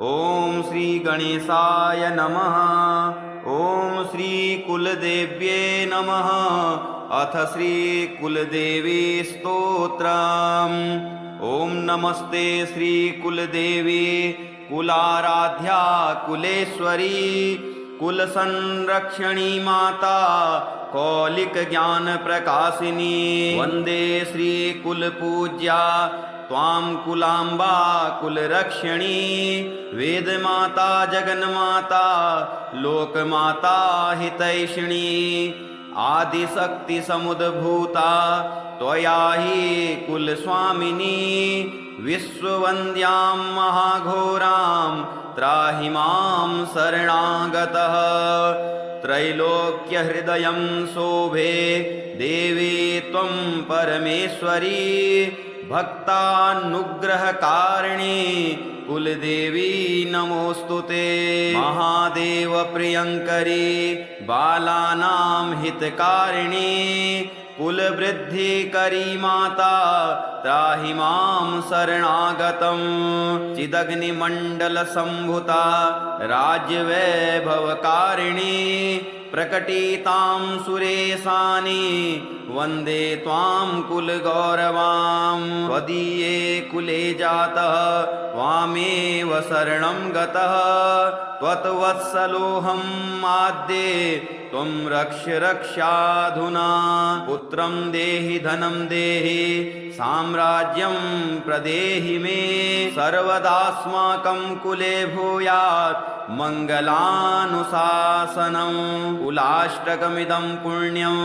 ओम श्री गणेशाय नमः। ओम श्री कुलदेव्ये नमः। अथ श्री कुलदेवी स्तोत्रम्। ओम नमस्ते श्री कुलदेवी कुलाराध्या कुलेश्वरी कुल संरक्षणी माता कौलिक ज्ञान प्रकाशिनी वंदे श्री कुल पूज्या त्वां कुलाम्बा कुलरक्षिणी वेदमाता जगन्माता लोकमाता हितैषिणी आदिशक्ति समुद्भूता त्वया हि कुलस्वामिनी विश्ववन्द्यां महाघोरां त्राहि मां शरणागतः त्रैलोक्यहृदयं शोभे देवी त्वं परमेश्वरी भक्तानुग्रहकारिणी कुलदेवी नमोस्तुते महादेव प्रियंकरी बालानां हितकारिणी कुलवृद्धिकरी माता त्राहि मां शरणागतं चिदग्निमण्डलसम्भुता राज्यवैभवकारिणी प्रकटितां सुरेशानि वन्दे त्वां कुलगौरवां त्वदीये कुले जातः त्वामेव शरणं गतः त्वत्वत्सलोऽहं आद्ये त्वं रक्ष रक्षाधुना पुत्रं देहि धनं देहि साम्राज्यं प्रदेहि मे सर्वदास्माकं कुले भूयात् मङ्गलानुशासनं कुलाष्टकमिदं पुण्यं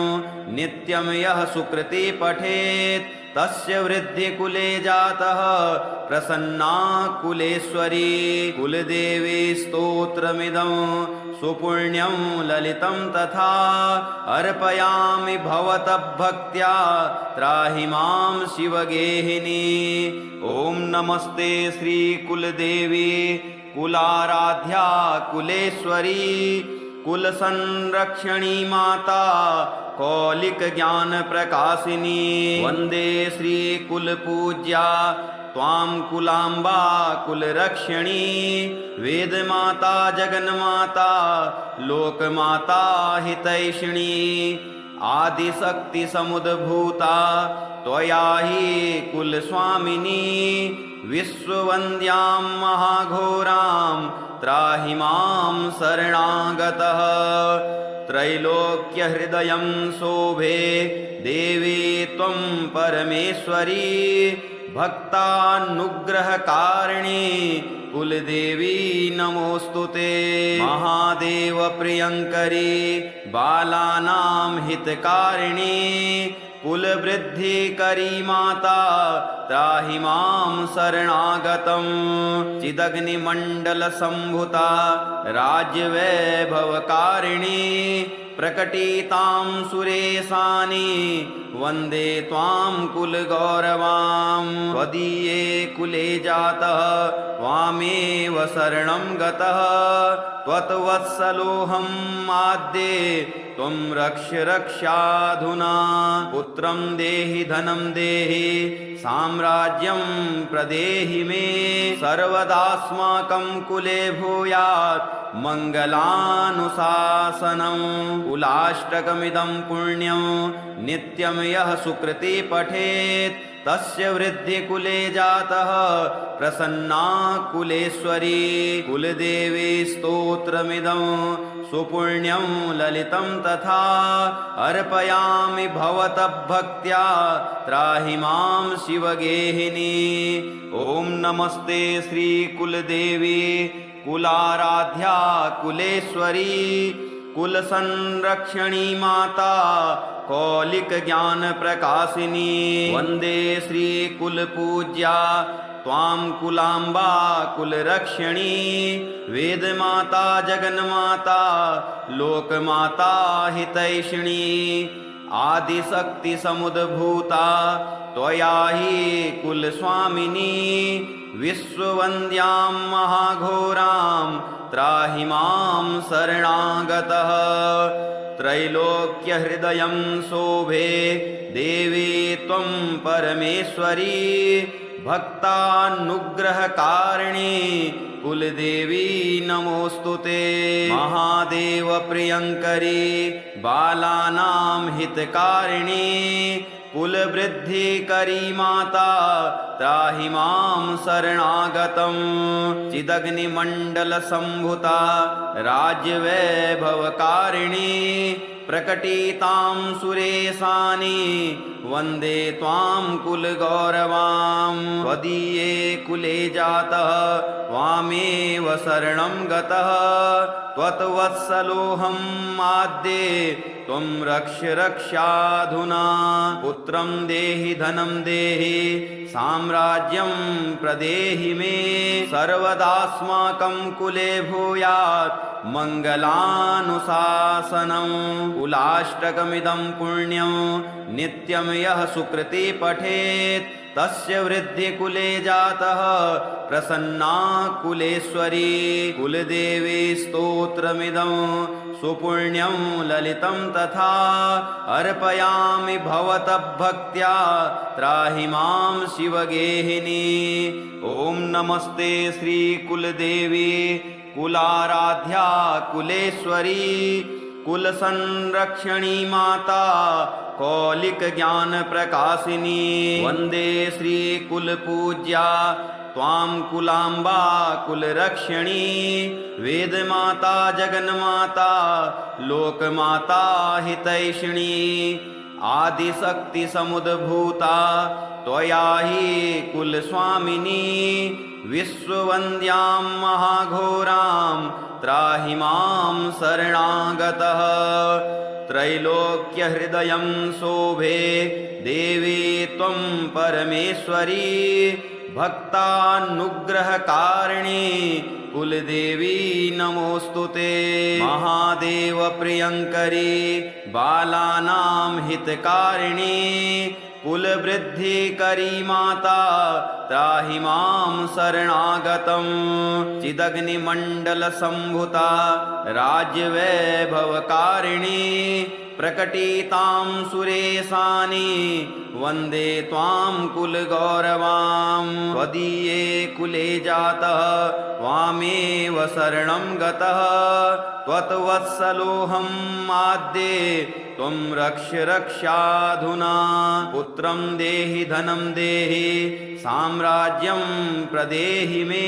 नित्यं यः सुकृति पठेत् तस्य वृद्धि कुले जातः प्रसन्ना कुलेश्वरी कुलदेवी स्तोत्रमिदं सुपुण्यं ललितं तथा अर्पयामि भवतः भक्त्या त्राहि मां शिवगेहिनी। ओम नमस्ते श्री कुलदेवी कुलाराध्या कुलेश्वरी कुल संरक्षणी माता कौलिक ज्ञान प्रकाशिनी वंदे श्री कुल पूज्या त्वां कुलाम्बा कुलरक्षिणी वेदमाता जगन्माता लोकमाता हितैषिणी आदिशक्ति समुद्भूता त्वया हि कुलस्वामिनी विश्ववन्द्यां महाघोरां त्राहि मां शरणागतः त्रैलोक्यहृदयं शोभे देवी त्वं परमेश्वरी भक्तानुग्रहकारिणी कुलदेवी नमोस्तुते महादेव प्रियंकरी बालानां हितकारिणी कुलवृद्धिकरी माता त्राहि मां शरणागतं चिदग्निमण्डलसम्भुता राज्यवैभवकारिणी प्रकटितां सुरेशानि वन्दे त्वां कुलगौरवां त्वदीये कुले जातः त्वामेव शरणं गतः त्वत्वत्सलोऽहम् आद्ये त्वं रक्ष रक्षाधुना पुत्रं देहि धनं देहि साम्राज्यं प्रदेहि मे सर्वदास्माकं कुले भूयात् मङ्गलानुशासनं कुलाष्टकमिदं पुण्यं नित्यं यः सुकृति पठेत् तस्य वृद्धि कुले जातः प्रसन्ना कुलेश्वरी कुलदेवी स्तोत्रमिदं सुपुण्यं ललितं तथा अर्पयामि भवतः भक्त्या त्राहि मां शिवगेहिनी। ओम नमस्ते श्री कुलदेवी कुलाराध्या कुलेश्वरी कुल संरक्षणी माता कौलिक ज्ञान प्रकाशिनी वंदे श्री कुल पूज्या त्वां कुलाम्बा कुलरक्षिणी वेदमाता जगन्माता लोकमाता हितैषिणी आदिशक्ति समुद्भूता त्वया हि कुलस्वामिनी विश्ववन्द्यां महाघोरां त्राहि मां शरणागतः त्रैलोक्यहृदयं शोभे देवी त्वं परमेश्वरी भक्तानुग्रहकारिणी कुलदेवी नमोस्तुते। महादेव प्रियंकरी बालानां हितकारिणी कुलवृद्धिकरी माता त्राहि मां शरणागतं। चिदग्निमण्डलसम्भूता राज्यवैभवकारिणी प्रकटितां सुरेशानि वन्दे त्वां कुलगौरवां। त्वदीये कुले जातः त्वामेव शरणं गतः त्वत्वत्सलोऽहम् आद्ये त्वं रक्ष रक्षाधुना। पुत्रं देहि धनं देहि साम्राज्यं प्रदेहि मे सर्वदास्माकं कुले भूयात् मङ्गलानुशासनम्। कुलाष्टकमिदं पुण्यं नित्यं यः सुकृति पठेत् तस्य वृद्धि कुले जातः प्रसन्ना कुलेश्वरी। कुलदेवी स्तोत्रमिदं सुपुण्यं ललितं तथा अर्पयामि भवतः भक्त्या त्राहि मां शिवगेहिनी। ॐ नमस्ते श्री कुलदेवी कुलाराध्या कुलेश्वरी कुलसंरक्षणी माता कौलिक ज्ञान प्रकाशिनी। वन्दे श्री कुलपूज्या त्वां कुलाम्बा कुलरक्षिणी। वेदमाता जगन्माता लोकमाता हितैषिणी। आदिशक्ति समुद्भूता त्वया हि कुलस्वामिनी। विश्ववन्द्यां महाघोरां त्राहि मां शरणागतः। त्रैलोक्यहृदयं शोभे देवी त्वं परमेश्वरी। भक्तानुग्रहकारिणी कुलदेवी नमोस्तुते। महादेव प्रियंकरी बालानां हितकारिणी कुलवृद्धिकरी माता त्राहि मां शरणागतं। चिदग्निमण्डलसम्भूता राज्यवैभवकारिणी प्रकटितां सुरेशानि वन्दे त्वां कुलगौरवां। त्वदीये कुले जातः त्वामेव शरणं गतः त्वत्वत्सलोऽहम् आद्ये त्वं रक्ष रक्षाधुना। पुत्रं देहि धनं देहि साम्राज्यं प्रदेहि मे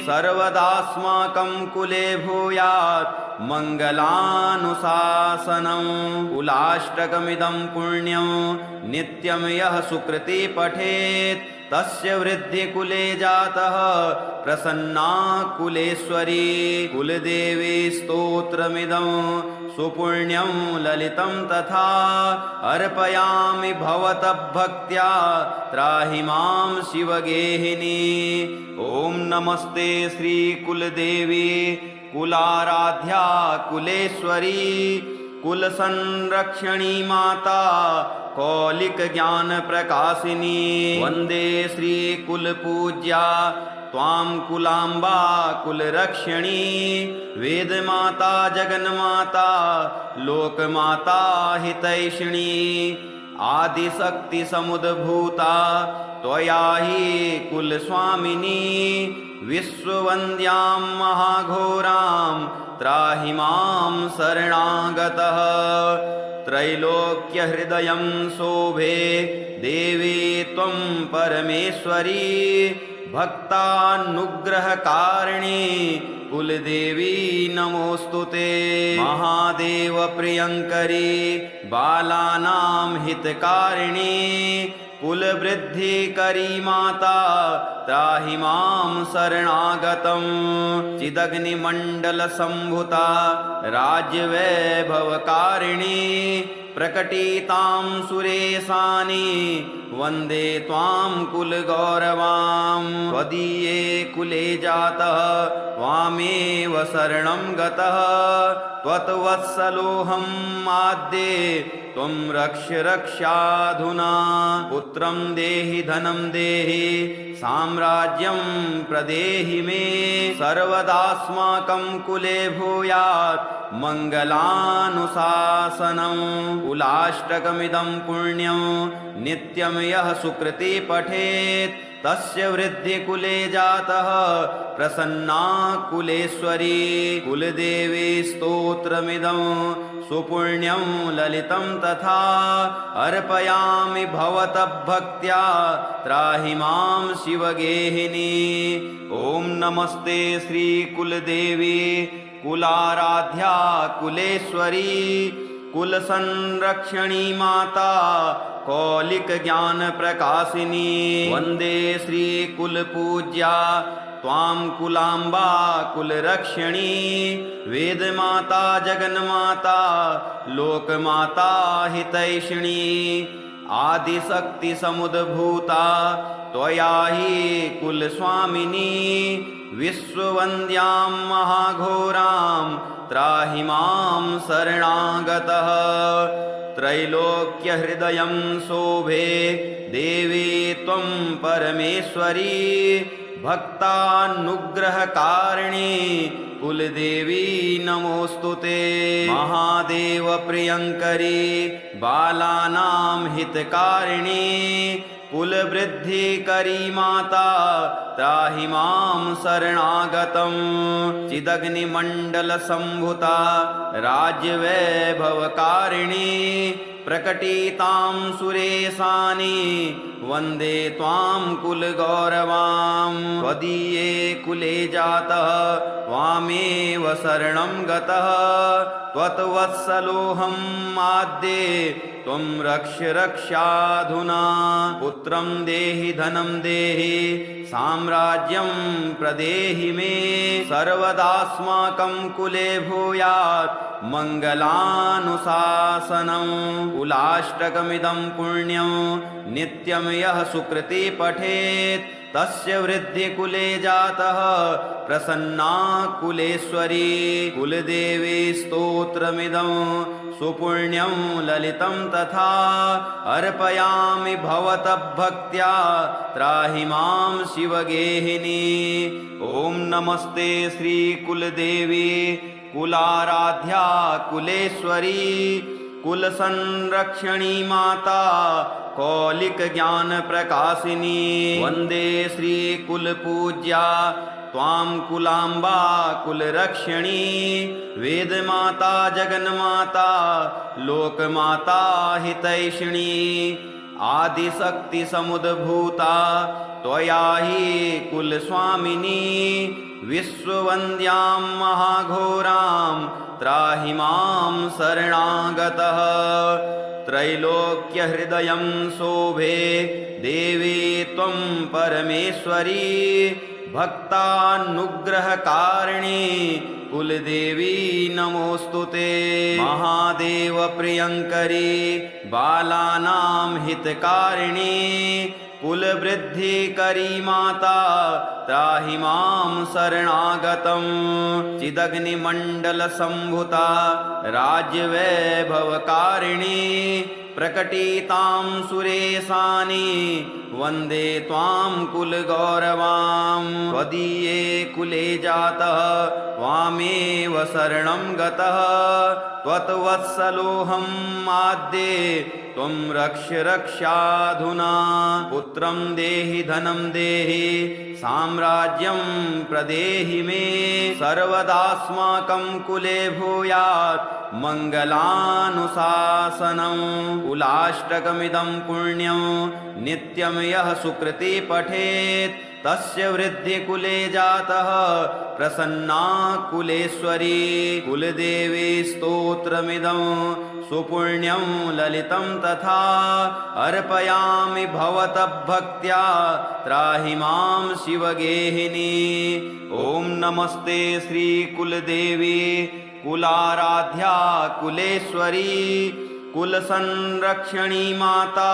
सर्वदास्माकं कुले भूयात् मङ्गलानुशासनम्। कुलाष्टकमिदं पुण्यं नित्यं यः सुकृति पठेत् तस्य वृद्धि कुले जातः प्रसन्ना कुलेश्वरी। कुलदेवी स्तोत्रमिदं सुपुण्यं ललितं तथा अर्पयामि भवतः भक्त्या त्राहि मां शिवगेहिनी। ॐ नमस्ते श्री कुलदेवी कुलाराध्या कुलेश्वरी कुलसंरक्षणी माता कौलिक ज्ञान प्रकाशिनी। वन्दे श्री कुलपूज्या त्वां कुलाम्बा कुलरक्षिणी। वेदमाता जगन्माता लोकमाता हितैषिणी। आदिशक्ति समुद्भूता त्वया हि कुलस्वामिनी। विश्ववन्द्यां महाघोरां त्राहि मां शरणागतः। त्रैलोक्यहृदयं शोभे देवी त्वं परमेश्वरी। भक्तानुग्रहकारिणी कुलदेवी नमोस्तुते। महादेव प्रियंकरी बालानां हितकारिणी कुलवृद्धिकरी माता त्राहि मां शरणागतं। चिदग्निमण्डलसम्भूता राज्यवैभवकारिणी प्रकटितां सुरेशानि वन्दे त्वां कुलगौरवां। त्वदीये कुले जातः त्वामेव शरणं गतः त्वत्वत्सलोऽहम् आद्ये त्वं रक्ष रक्षाधुना। पुत्रं देहि धनं देहि साम्राज्यं प्रदेहि मे सर्वदास्माकं कुले भूयात् मङ्गलानुशासनम्। कुलाष्टकमिदं पुण्यं नित्यं यः सुकृति पठेत् तस्य वृद्धिकुले जातः प्रसन्ना कुलेश्वरी कुलदेवी स्तोत्रमिदं सुपुण्यं ललितं तथा अर्पयामि भवतः भक्त्या त्राहि मां शिवगेहिनी। ॐ नमस्ते श्रीकुलदेवी कुलाराध्या कुलेश्वरी कुलसंरक्षणी माता कौलिक ज्ञान प्रकाशिनी। वन्दे श्रीकुलपूज्या त्वां कुलाम्बा कुलरक्षिणी वेदमाता जगन्माता लोकमाता हितैषिणी आदिशक्तिसमुद्भूता त्वया हि कुलस्वामिनी विश्ववन्द्यां महाघोरां त्राहि मां शरणागतः। त्रैलोक्यहृदयं शोभे देवी त्वं परमेश्वरी भक्तानुग्रहकारिणी कुलदेवी नमोस्तुते। महादेव प्रियंकरी बालानां हितकारिणी कुलवृद्धिकरी माता त्राहि मां शरणागतं। चिदग्निमण्डलसम्भुता राज्यवैभवकारिणी प्रकटितां सुरेशानि वन्दे त्वां कुलगौरवां। त्वदीये कुले जातः त्वामेव शरणं गतः त्वत्वत्सलोऽहं आद्ये त्वं रक्ष रक्षाधुना। पुत्रं देहि धनं देहि साम्राज्यं प्रदेहि मे सर्वदास्माकं कुले भूयात् मङ्गलानुशासनम्। कुलाष्टकमिदं पुण्यं नित्यं यः सुकृति पठेत् तस्य वृद्धिकुले जातः प्रसन्ना कुलेश्वरी कुलदेवी स्तोत्रमिदं सुपुण्यं ललितं तथा अर्पयामि भवतः भक्त्या त्राहि मां शिवगेहिनी। ॐ नमस्ते श्रीकुलदेवी कुलाराध्या कुलेश्वरी कुलसंरक्षणी माता कौलिक ज्ञान प्रकाशिनी। वन्दे श्रीकुलपूज्या त्वां कुलाम्बा कुलरक्षिणी वेदमाता जगन्माता लोकमाता हितैषिणी आदिशक्तिसमुद्भूता त्वया हि कुलस्वामिनी विश्ववन्द्यां महाघोरां त्राहि मां शरणागतः। त्रैलोक्यहृदयं शोभे देवी त्वं परमेश्वरी भक्तानुग्रहकारिणी कुलदेवी नमोस्तुते। महादेव प्रियंकरी बालानां हितकारिणी कुलवृद्धिकरी माता त्राहि मां शरणागतं। चिदग्निमण्डलसम्भुता राज्यवैभवकारिणी प्रकटितां सुरेशानि वन्दे त्वां कुलगौरवां। त्वदीये कुले जातः त्वामेव शरणं गतः त्वत्वत्सलोऽहं आद्ये त्वं रक्ष रक्षाधुना। पुत्रं देहि धनं देहि साम्राज्यं प्रदेहि मे सर्वदास्माकं कुले भूयात् मङ्गलानुशासनम्। कुलाष्टकमिदं पुण्यं नित्यं यः सुकृति पठेत् तस्य वृद्धिकुले जातः प्रसन्ना कुलेश्वरी कुलदेवी स्तोत्रमिदं सुपुण्यं ललितं तथा अर्पयामि भवतः भक्त्या त्राहि मां शिवगेहिनी। ॐ नमस्ते श्रीकुलदेवी कुलाराध्या कुलेश्वरी कुलसंरक्षणी माता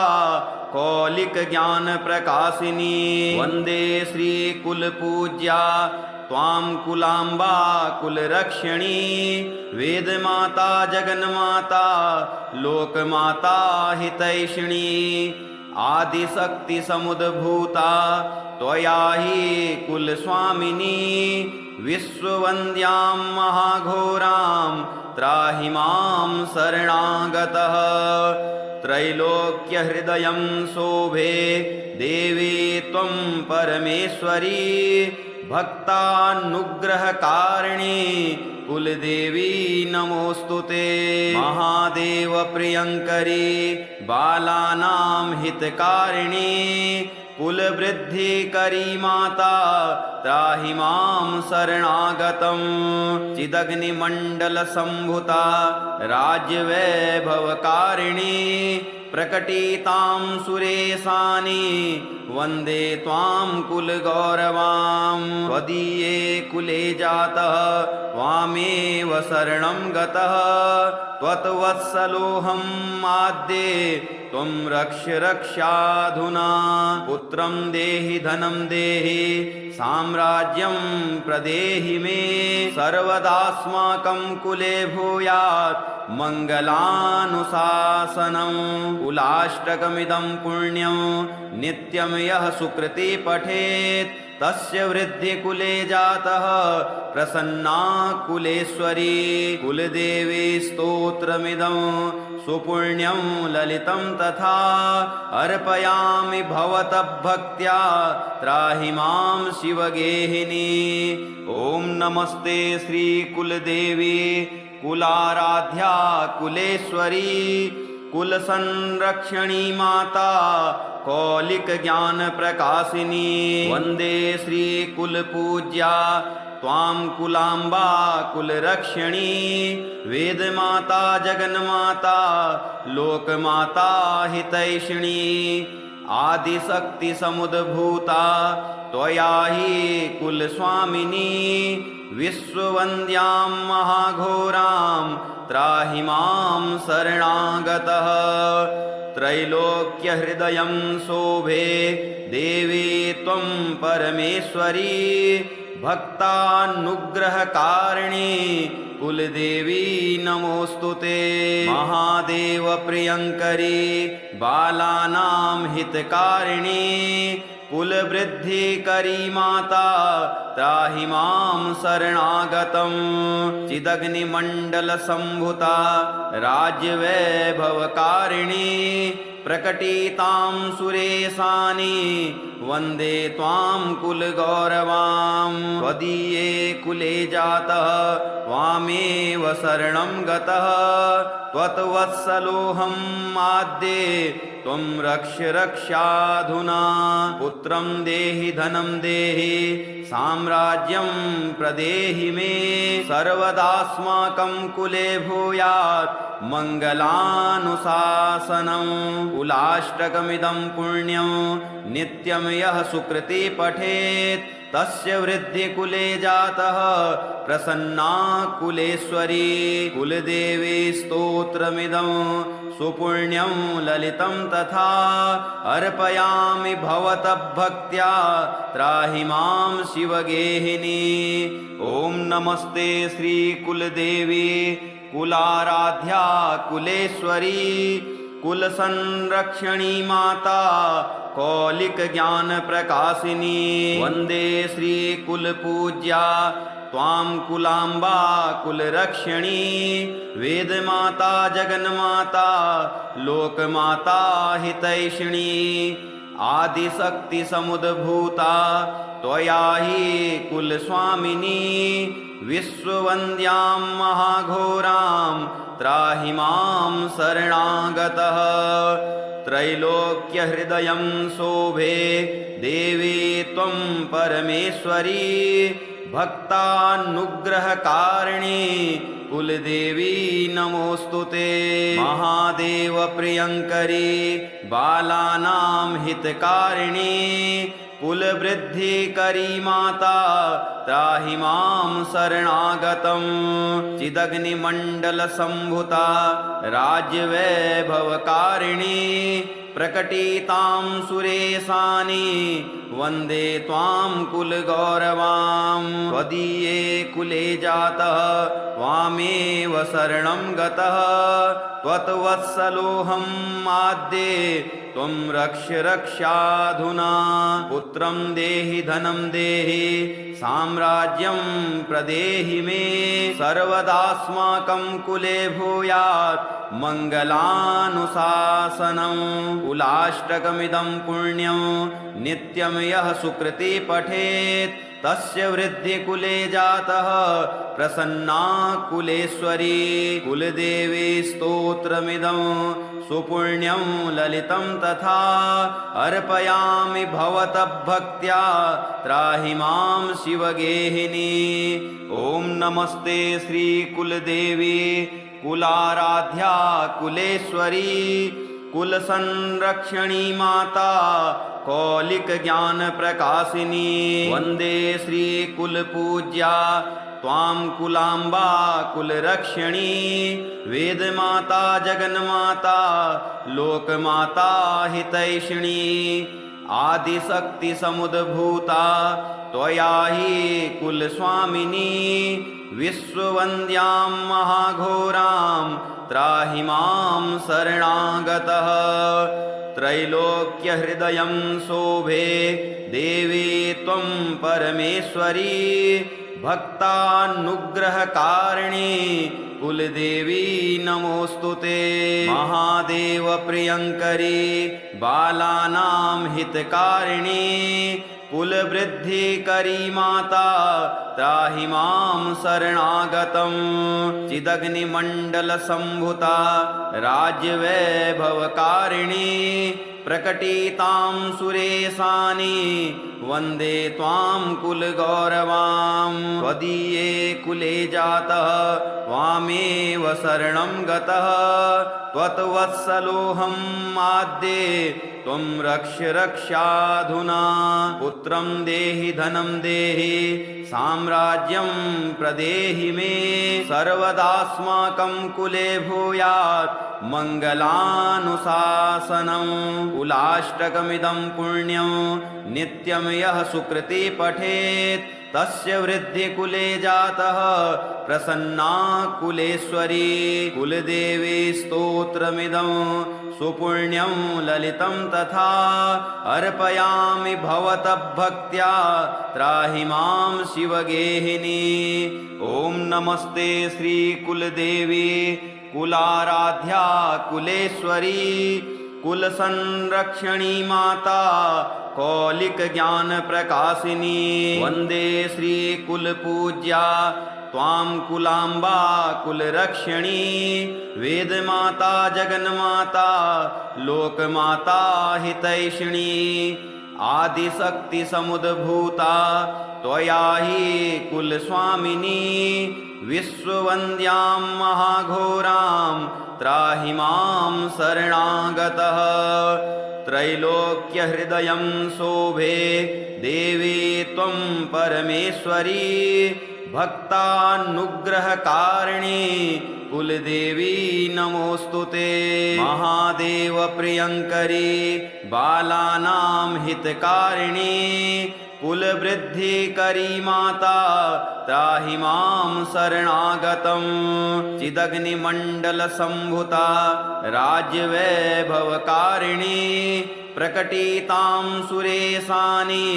कौलिक ज्ञान प्रकाशिनी। वन्दे श्रीकुलपूज्या त्वां कुलाम्बा कुलरक्षिणी वेदमाता जगन्माता लोकमाता हितैषिणी आदिशक्तिसमुद्भूता त्वया हि कुलस्वामिनी विश्ववन्द्यां महाघोरां त्राहि मां शरणागतः। त्रैलोक्यहृदयं शोभे देवी त्वं परमेश्वरी भक्तानुग्रहकारिणी कुलदेवी नमोस्तुते। महादेव प्रियंकरी बालानां हितकारिणी कुलवृद्धिकरी माता त्राहि मां शरणागतं। चिदग्निमण्डलसम्भुता राज्यवैभवकारिणी प्रकटितां सुरेशानि वन्दे त्वां कुलगौरवां। त्वदीये कुले जातः त्वामेव शरणं गतः त्वत्वत्सलोऽहं आद्ये त्वं रक्ष रक्षाधुना। पुत्रं देहि धनं देहि साम्राज्यं प्रदेहि मे सर्वदास्माकं कुले भूयात् मङ्गलानुशासनं। कुलाष्टकमिदं पुण्यं नित्यं यः सुकृति पठेत् तस्य वृद्धि कुले जातः प्रसन्ना कुलेश्वरी। कुलदेवी स्तोत्रमिदं सुपुण्यं ललितं तथा अर्पयामि भवतः भक्त्या त्राहि मां शिवगेहिनी। ॐ नमस्ते श्री कुलदेवी कुलाराध्या कुलेश्वरी कुलसंरक्षणी माता कौलिक ज्ञान प्रकाशिनी। वन्दे श्री कुलपूज्या त्वां कुलाम्बा कुलरक्षिणी वेदमाता जगन्माता लोकमाता हितैषिणी। आदिशक्तिसमुद्भूता त्वया हि कुलस्वामिनी विश्ववन्द्यां महाघोरां त्राहि मां शरणागतः। त्रैलोक्यहृदयं शोभे देवी त्वं परमेश्वरी भक्तानुग्रहकारिणी कुलदेवी नमोस्तुते। महादेव प्रियंकरी बालानां हितकारिणी कुलवृद्धिकरी माता त्राहि मां शरणागतं। चिदग्निमण्डलसम्भुता राज्यवैभवकारिणी प्रकटितां सुरेशानि वन्दे त्वां कुलगौरवां। त्वदीये कुले जातः त्वामेव शरणं गतः त्वत्वत्सलोऽहं आद्ये त्वं रक्ष रक्षाधुना। पुत्रं देहि धनं देहि साम्राज्यं प्रदेहि मे सर्वदास्माकं कुले भूयात् मङ्गलानुशासनं। कुलाष्टकमिदं पुण्यं नित्यं यः सुकृति पठेत् तस्य वृद्धि कुले जातः प्रसन्ना कुलेश्वरी। कुलदेवी स्तोत्रमिदं सुपुण्यं ललितं तथा अर्पयामि भवतः भक्त्या त्राहि मां शिवगेहिनी। ॐ नमस्ते श्री कुलदेवी कुलाराध्या कुलेश्वरी कुलसंरक्षणी माता कौलिक ज्ञान प्रकाशिनी। वन्दे श्री कुलपूज्या त्वां कुलाम्बा कुलरक्षिणी वेदमाता जगन्माता लोकमाता हितैषिणी। आदिशक्तिसमुद्भूता त्वया हि कुलस्वामिनी विश्ववन्द्यां महाघोरां त्राहि मां शरणागतः। त्रैलोक्यहृदयं शोभे देवी त्वं परमेश्वरी भक्तानुग्रहकारिणी कुलदेवी नमोस्तुते। महादेव प्रियंकरी बालानां हितकारिणी कुलवृद्धिकरी माता त्राहि मां शरणागतं। चिदग्निमण्डलसम्भुता राज्यवैभवकारिणी प्रकटितां सुरेशानि वन्दे त्वां कुलगौरवां त्वदीये कुले जातः त्वामेव शरणं गतः त्वत्वत्सलोऽहं आद्ये त्वं रक्ष रक्षाधुना पुत्रं देहि धनं देहि साम्राज्यं प्रदेहि मे सर्वदास्माकं कुले भूयात् मङ्गलानुशासनम् कुलाष्टकमिदं पुण्यं नित्यं यः सुकृति पठेत् तस्य वृद्धि कुले जातः प्रसन्ना कुलेश्वरी कुलदेवी स्तोत्रमिदं सुपुण्यं ललितं तथा अर्पयामि भवतः भक्त्या त्राहि मां शिवगेहिनी। ॐ नमस्ते श्रीकुलदेवी कुलाराध्या कुलेश्वरी कुलसंरक्षणी माता कौलिकज्ञानप्रकाशिनी वन्दे श्रीकुलपूज्या त्वां कुलाम्बा कुलरक्षिणी वेदमाता जगन्माता लोकमाता हितैषिणी आदिशक्तिसमुद्भूता त्वया हि कुलस्वामिनी विश्ववन्द्यां महाघोरां त्राहि मां शरणागतः त्रैलोक्यहृदयं शोभे देवी त्वं परमेश्वरी भक्तानुग्रहकारिणी कुलदेवी नमोऽस्तुते महादेव प्रियङ्करी बालानां हितकारिणी कुलवृद्धिकरी माता त्राहि मां शरणागतं चिदग्निमण्डलसम्भुता राज्यवैभवकारिणी प्रकटितां सुरेशानि वन्दे त्वां कुलगौरवां त्वदीये कुले जातः त्वामेव शरणं गतः त्वत्वत्सलोऽहं आद्ये त्वं रक्ष रक्षाधुना पुत्रं देहि धनं देहि साम्राज्यं प्रदेहि मे सर्वदास्माकं कुले भूयात् मङ्गलानुशासनम् कुलाष्टकमिदं पुण्यं नित्यं यः सुकृति पठेत् तस्य वृद्धि कुले जातः प्रसन्ना कुलेश्वरी कुलदेवी स्तोत्रमिदं सुपुण्यं ललितं तथा अर्पयामि भवतः भक्त्या त्राहि मां शिवगेहिनी। ॐ नमस्ते श्रीकुलदेवी कुलाराध्या कुलेश्वरी कुलसंरक्षणी माता कौलिकज्ञानप्रकाशिनी वन्दे श्रीकुलपूज्या त्वां कुलाम्बा कुलरक्षिणी वेदमाता जगन्माता लोकमाता हितैषिणी आदिशक्तिसमुद्भूता त्वया हि कुलस्वामिनी विश्ववन्द्यां महाघोरां त्राहि मां शरणागतः त्रैलोक्यहृदयं शोभे देवी त्वं परमेश्वरी भक्तानुग्रहकारिणी कुलदेवी नमोऽस्तुते महादेव प्रियङ्करी बालानां हितकारिणी कुलवृद्धिकरी माता त्राहि मां शरणागतं चिदग्निमण्डलसम्भुता राज्यवैभवकारिणी प्रकटितां सुरेशानि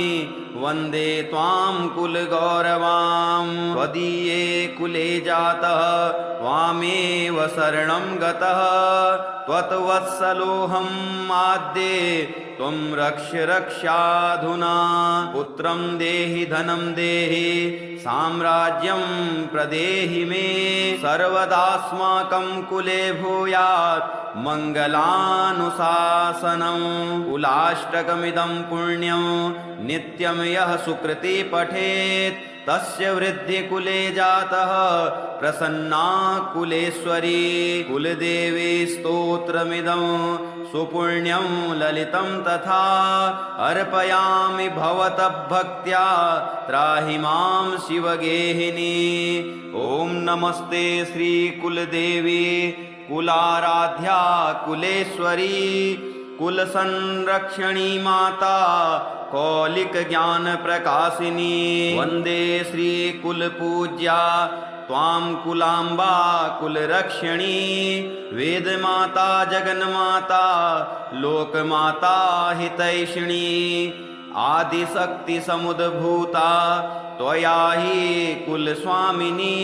वन्दे त्वां कुलगौरवां त्वदीये कुले जातः त्वामेव शरणं गतः त्वत्वत्सलोऽहं आद्ये त्वं रक्ष रक्षाधुना पुत्रं देहि धनं देहि साम्राज्यं प्रदेहि मे सर्वदास्माकं कुले भूयात् मङ्गलानुशासनम् कुलाष्टकमिदं पुण्यं नित्यं यः सुकृति पठेत् तस्य वृद्धि कुले जातः प्रसन्ना कुलेश्वरी कुलदेवी स्तोत्रमिदं सुपुण्यं ललितं तथा अर्पयामि भवतः भक्त्या त्राहि मां शिवगेहिनी। ॐ नमस्ते श्रीकुलदेवी कुलाराध्या कुलेश्वरी कुलसंरक्षणी माता कौलिक ज्ञान प्रकाशिनी वन्दे श्रीकुलपूज्या त्वां कुलाम्बा कुलरक्षिणी वेदमाता जगन्माता लोकमाता हितैषिणी आदिशक्तिसमुद्भूता त्वया हि कुलस्वामिनी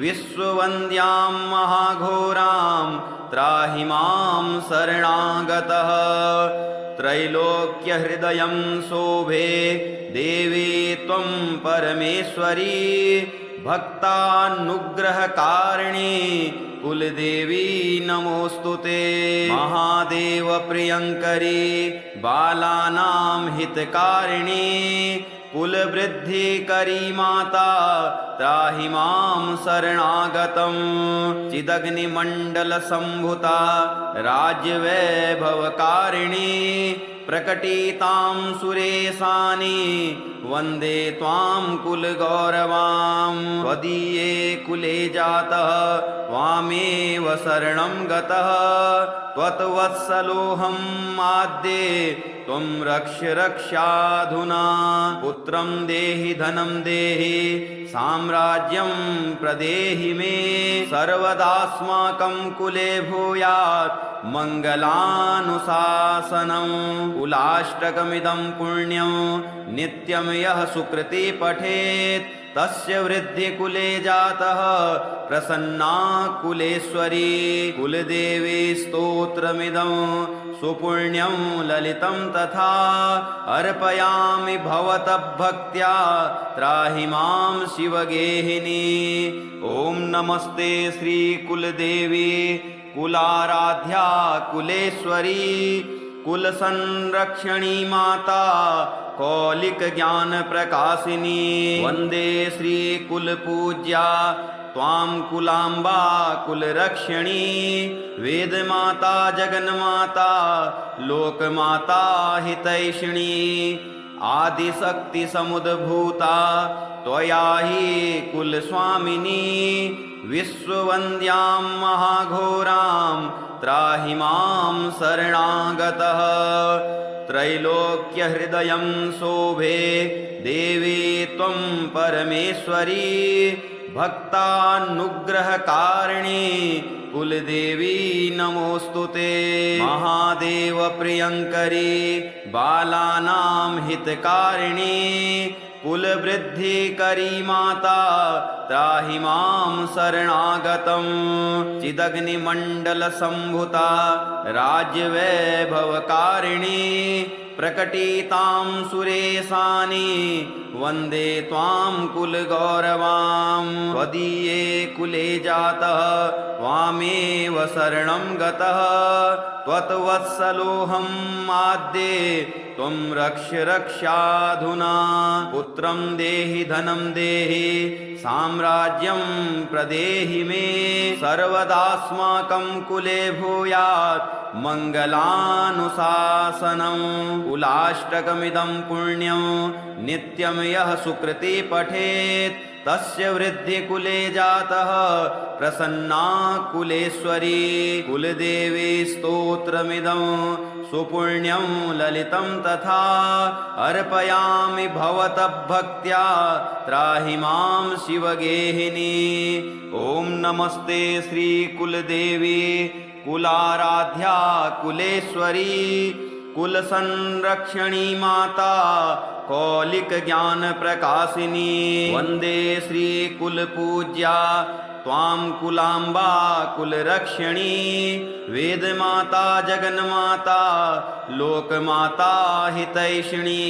विश्ववन्द्यां महाघोरां त्राहि मां शरणागतः त्रैलोक्यहृदयं शोभे देवी त्वं परमेश्वरी भक्तानुग्रहकारिणी कुलदेवी नमोऽस्तु ते महादेव प्रियङ्करी बालानां हितकारिणी कुलवृद्धिकरी माता त्राहि मां शरणागतं चिदग्निमण्डलसम्भुता राज्यवैभवकारिणी प्रकटितां सुरेशानि वन्दे त्वां कुलगौरवां त्वदीये कुले जातः त्वामेव शरणं गतः त्वत्वत्सलोऽहं आद्ये त्वं रक्ष रक्षाधुना पुत्रं देहि धनं देहि साम्राज्यं प्रदेहि मे सर्वदास्माकं कुले भूयात् मङ्गलानुशासनम् कुलाष्टकमिदं पुण्यं नित्यं यः सुकृति पठेत् तस्य वृद्धिकुले जातः प्रसन्ना कुलेश्वरी कुलदेवी स्तोत्रमिदं सुपुण्यं ललितं तथा अर्पयामि भवतः भक्त्या त्राहि मां शिवगेहिनी ॐ नमस्ते श्रीकुलदेवी कुलाराध्या कुलेश्वरी कुलसंरक्षणी माता कौलिक ज्ञान प्रकाशिनी वन्दे श्रीकुलपूज्या त्वां कुलाम्बा कुलरक्षिणी वेदमाता जगन्माता लोकमाता हितैषिणी आदिशक्तिसमुद्भूता त्वया हि कुलस्वामिनी विश्ववन्द्यां महाघोरां त्राहि मां शरणागतः त्रैलोक्यहृदयं शोभे देवी त्वं परमेश्वरी भक्तानुग्रहकारिणी कुलदेवी नमोऽस्तु ते महादेव प्रियङ्करी बालानां हितकारिणी कुलवृद्धिकरी माता त्राहि मां शरणागतं चिदग्निमण्डलसम्भुता राज्यवैभवकारिणी प्रकटितां सुरेशानि वन्दे त्वां कुलगौरवां त्वदीये कुले जातः त्वामेव शरणं गतः त्वत्वत्सलोऽहं आद्ये त्वं रक्ष रक्षाधुना पुत्रं देहि धनं देहि साम्राज्यं प्रदेहि मे सर्वदास्माकं कुले भूयात् मङ्गलानुशासनम् कुलाष्टकमिदं पुण्यं नित्यं यः सुकृति पठेत् तस्य वृद्धिकुले जातः प्रसन्ना कुलेश्वरी कुलदेवी स्तोत्रमिदं सुपुण्यं ललितं तथा अर्पयामि भवतः भक्त्या त्राहि मां शिवगेहिनी ॐ नमस्ते श्रीकुलदेवी कुलाराध्या कुलेश्वरी कुलसंरक्षणी माता कौलिक ज्ञान प्रकाशिनी वन्दे श्रीकुलपूज्या त्वां कुलाम्बा कुलरक्षिणी वेदमाता जगन्माता लोकमाता हितैषिणी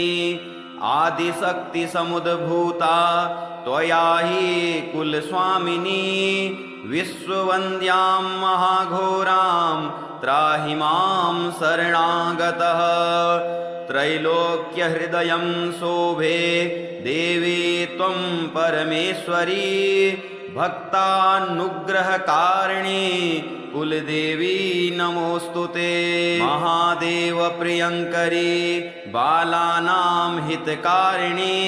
आदिशक्तिसमुद्भूता त्वया हि कुलस्वामिनी विश्ववन्द्यां महाघोरां त्राहि मां शरणागतः त्रैलोक्यहृदयं शोभे देवी त्वं परमेश्वरी भक्तानुग्रहकारिणी कुलदेवी नमोऽस्तु ते महादेव प्रियङ्करी बालानां हितकारिणी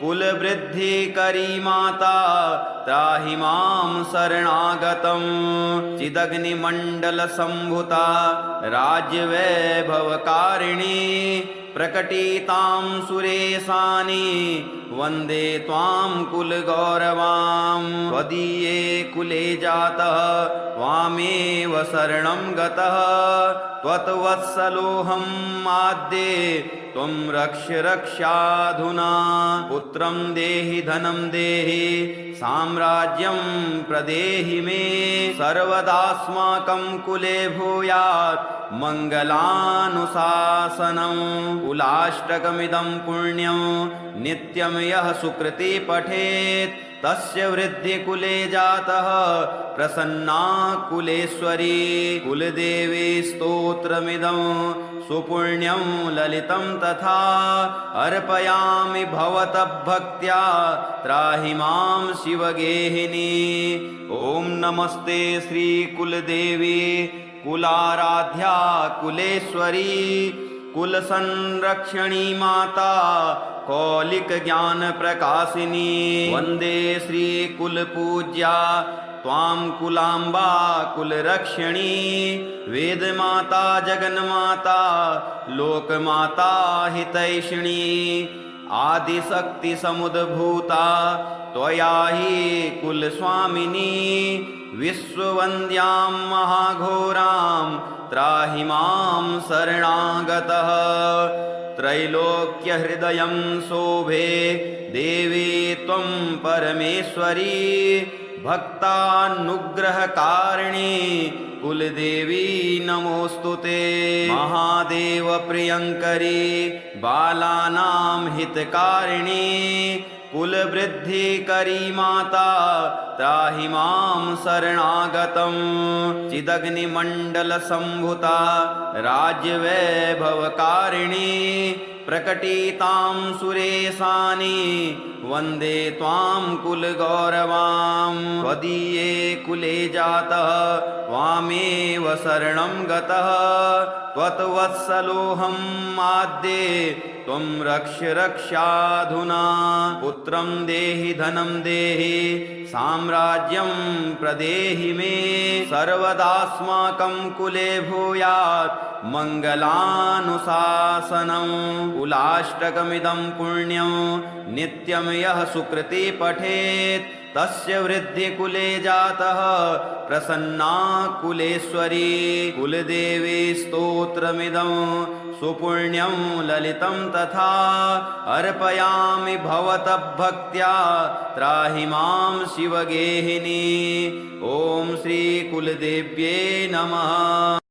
कुलवृद्धिकरी माता त्राहि मां शरणागतं चिदग्निमण्डलसम्भुता राज्यवैभवकारिणी प्रकटितां सुरेशानि वन्दे त्वां कुलगौरवां त्वदीये कुले जातः त्वामेव शरणं गतः त्वत्वत्सलोऽहम् आद्ये त्वं रक्ष रक्षाधुना पुत्रं देहि धनं देहि साम्राज्यं प्रदेहि मे सर्वदास्माकं कुले भूयात् मङ्गलानुशासनम् कुलाष्टकमिदं पुण्यं नित्यं यः सुकृति पठेत् तस्य वृद्धि कुले जातः प्रसन्ना कुलेश्वरी कुलदेवी स्तोत्रमिदं सुपुण्यं ललितं तथा अर्पयामि भवतः भक्त्या त्राहि मां शिवगेहिनी। ॐ नमस्ते श्रीकुलदेवी कुलाराध्या कुलेश्वरी कुलसंरक्षणी माता कौलिक ज्ञान प्रकाशिनी वन्दे श्रीकुलपूज्या त्वां कुलाम्बा कुलरक्षिणी वेदमाता जगन्माता लोकमाता हितैषिणी आदिशक्तिसमुद्भूता त्वया हि कुलस्वामिनी विश्ववन्द्यां महाघोरां त्राहि मां शरणागतः त्रैलोक्यहृदयं शोभे देवी त्वं परमेश्वरी भक्तानुग्रहकारिणी कुलदेवी नमोऽस्तुते महादेव प्रियङ्करी बालानां हितकारिणी कुलवृद्धिकरी माता त्राहि मां शरणागतं चिदग्निमण्डलसम्भुता राज्यवैभवकारिणी प्रकटितां सुरेशानि वन्दे त्वां कुलगौरवां त्वदीये कुले जातः त्वामेव शरणं गतः त्वत्वत्सलोऽहम् आद्ये त्वं रक्ष रक्षाधुना पुत्रं देहि धनं देहि साम्राज्यं प्रदेहि मे सर्वदास्माकं कुले भूयात् मङ्गलानुशासनम् कुलाष्टकमिदं पुण्यं नित्यं यः सुकृति पठेत् तस्य वृद्धि कुले जातः प्रसन्ना कुलेश्वरी कुलदेवी स्तोत्रमिदं सुपुण्यं ललितं तथा अर्पयामि भवतः भक्त्या त्राहि मां शिवगेहिनी। ॐ श्रीकुलदेव्यै नमः।